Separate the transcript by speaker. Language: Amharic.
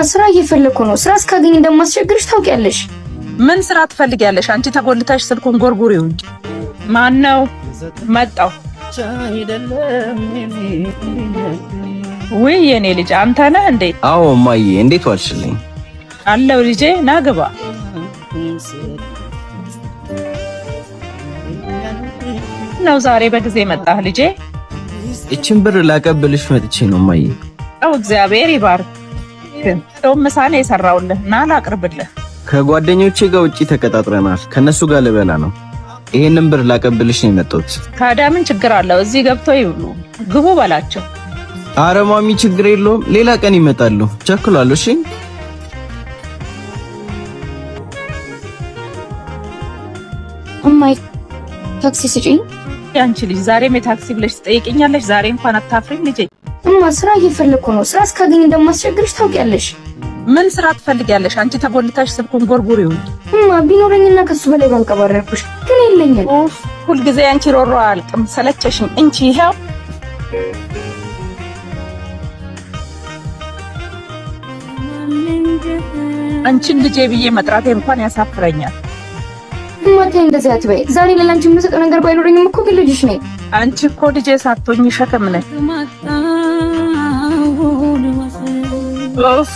Speaker 1: ስራ እየፈለኩ ነው። ስራ እስካገኝ እንደማስቸግርሽ ታውቂያለሽ።
Speaker 2: ምን ስራ ትፈልጊያለሽ? አንቺ ተጎልተሽ ስልኩን ጎርጉሪው እንጂ። ማን ነው መጣው? ወይ የኔ ልጅ አንተ ነህ እንዴ?
Speaker 3: አዎ ማዬ፣ እንዴት ዋልሽልኝ?
Speaker 2: አለው ልጄ፣ ና ግባ። ነው ዛሬ በጊዜ መጣህ ልጄ?
Speaker 3: እቺን ብር ላቀብልሽ መጥቼ ነው ማዬ።
Speaker 2: አው እግዚአብሔር ይባርክ። እንደውም ምሳ ነው የሰራውልህ፣ ና ላቅርብልህ።
Speaker 3: ከጓደኞቼ ጋር ውጪ ተቀጣጥረናል። ከነሱ ጋር ልበላ ነው። ይሄንን ብር ላቀብልሽ ነው የመጣሁት።
Speaker 2: ታዲያ ምን ችግር አለው? እዚህ ገብተው ይብሉ። ግቡ በላቸው።
Speaker 3: አረ ማሚ ችግር የለውም፣ ሌላ ቀን ይመጣሉ። ቸኩላለሁ። እሺ
Speaker 1: እማዬ ታክሲ ስጪኝ።
Speaker 2: ያንቺ ልጅ ዛሬም የታክሲ ብለሽ ትጠይቅኛለሽ? ዛሬ እንኳን አታፍሪም ልጄ?
Speaker 1: እማ ስራ እየፈለኩ ነው። ስራ እስካገኝ እንደማስቸግርሽ ታውቂያለሽ።
Speaker 2: ምን ስራ ትፈልጊያለሽ? አንቺ ተጎልተሽ ስልኩን ጎርጉሪው።
Speaker 1: እማ ቢኖረኝና ከሱ በላይ ባንቀባረርኩሽ፣ ግን የለኝም።
Speaker 2: ሁልጊዜ አንቺ ሮሮ አልቅም፣ ሰለቸሽኝ። እንቺ ይሄው አንቺን ልጄ ብዬ መጥራቴ እንኳን ያሳፍረኛል።
Speaker 1: እማቴ እንደዚህ አትበይ። ዛሬ ለላንቺ የምሰጠው ነገር ባይኖረኝም እኮ ግን ልጅሽ ነኝ።
Speaker 2: አንቺ እኮ ልጄ ሳትሆኚ ሸክም ነሽ። ኦፍ